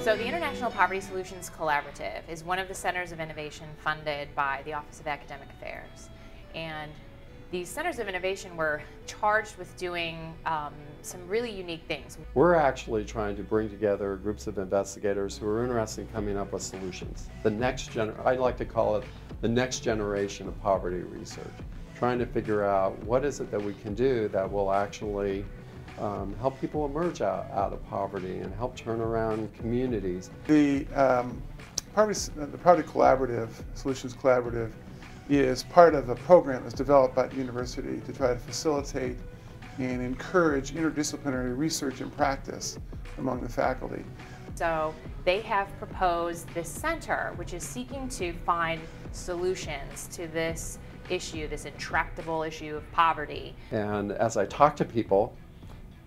So the International Poverty Solutions Collaborative is one of the centers of innovation funded by the Office of Academic Affairs. And these centers of innovation were charged with doing some really unique things. We're actually trying to bring together groups of investigators who are interested in coming up with solutions. I like to call it the next generation of poverty research. Trying to figure out what is it that we can do that will actually help people emerge out of poverty and help turn around communities. The Poverty Collaborative, Solutions Collaborative, is part of a program that's developed by the university to try to facilitate and encourage interdisciplinary research and practice among the faculty. So they have proposed this center, which is seeking to find solutions to this issue, this intractable issue of poverty. And as I talk to people,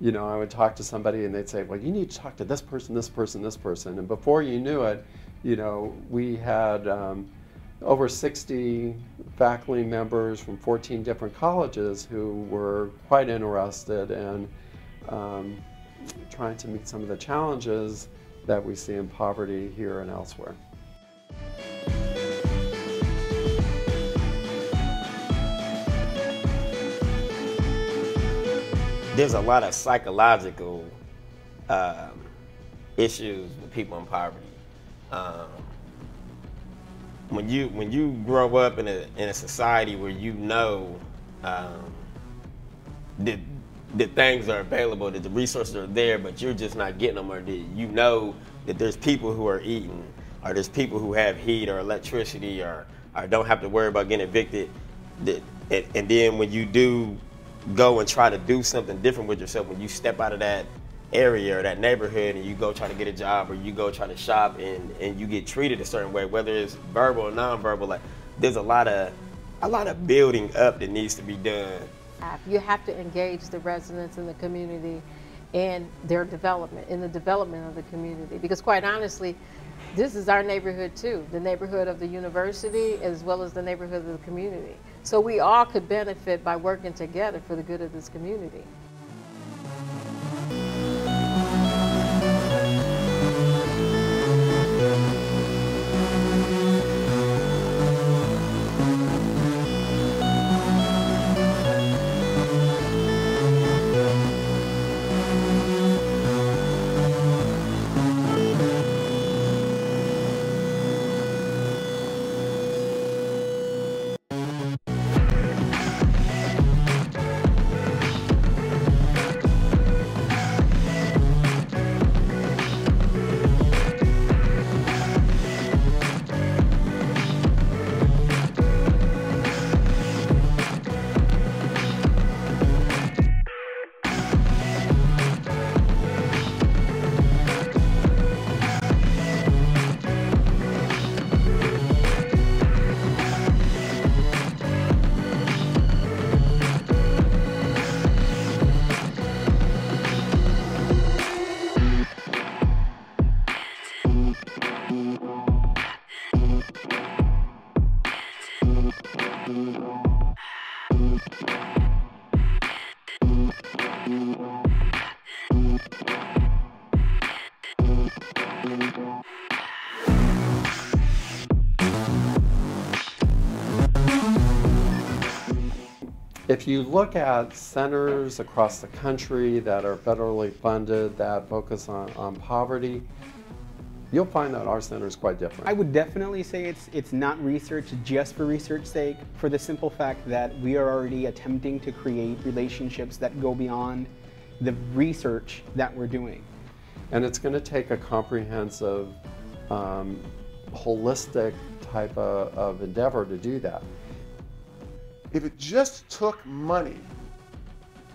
you know, I would talk to somebody and they'd say, well, you need to talk to this person, this person, this person. And before you knew it, you know, we had over 60 faculty members from 14 different colleges who were quite interested in trying to meet some of the challenges that we see in poverty here and elsewhere. There's a lot of psychological issues with people in poverty. When you grow up in a society where you know that things are available, that the resources are there, but you're just not getting them, or that you know that there's people who are eating, or there's people who have heat or electricity, or don't have to worry about getting evicted, and then when you do go and try to do something different with yourself, when you step out of that area or that neighborhood and you go try to get a job or you go try to shop and you get treated a certain way, whether it's verbal or nonverbal, like there's a lot of building up that needs to be done. You have to engage the residents in the community and their development, in the development of the community, because quite honestly, this is our neighborhood too, the neighborhood of the university as well as the neighborhood of the community. So we all could benefit by working together for the good of this community. If you look at centers across the country that are federally funded that focus on poverty, you'll find that our center is quite different. I would definitely say it's not research just for research's sake, for the simple fact that we are already attempting to create relationships that go beyond the research that we're doing. And it's going to take a comprehensive, holistic type of endeavor to do that. If it just took money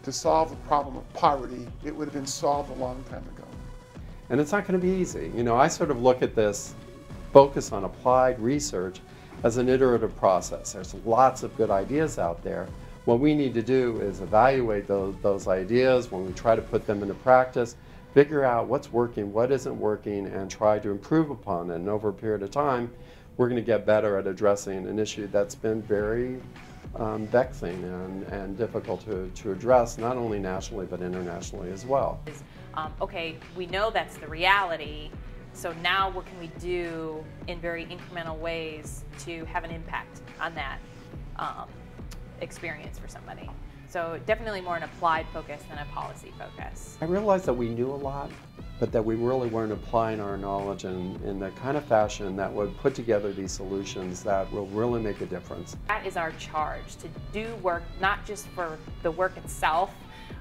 to solve the problem of poverty, it would have been solved a long time ago. And it's not going to be easy. You know, I sort of look at this focus on applied research as an iterative process. There's lots of good ideas out there. What we need to do is evaluate those ideas when we try to put them into practice, figure out what's working, what isn't working, and try to improve upon it. And over a period of time, we're going to get better at addressing an issue that's been very vexing and difficult to address, not only nationally but internationally as well. Okay, we know that's the reality, So now what can we do in very incremental ways to have an impact on that experience for somebody? So definitely more an applied focus than a policy focus. I realized that we knew a lot, but that we really weren't applying our knowledge in the kind of fashion that would put together these solutions that will really make a difference. That is our charge, to do work not just for the work itself,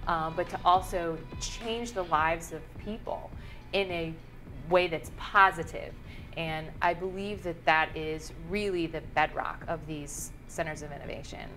but to also change the lives of people in a way that's positive. And I believe that that is really the bedrock of these centers of innovation.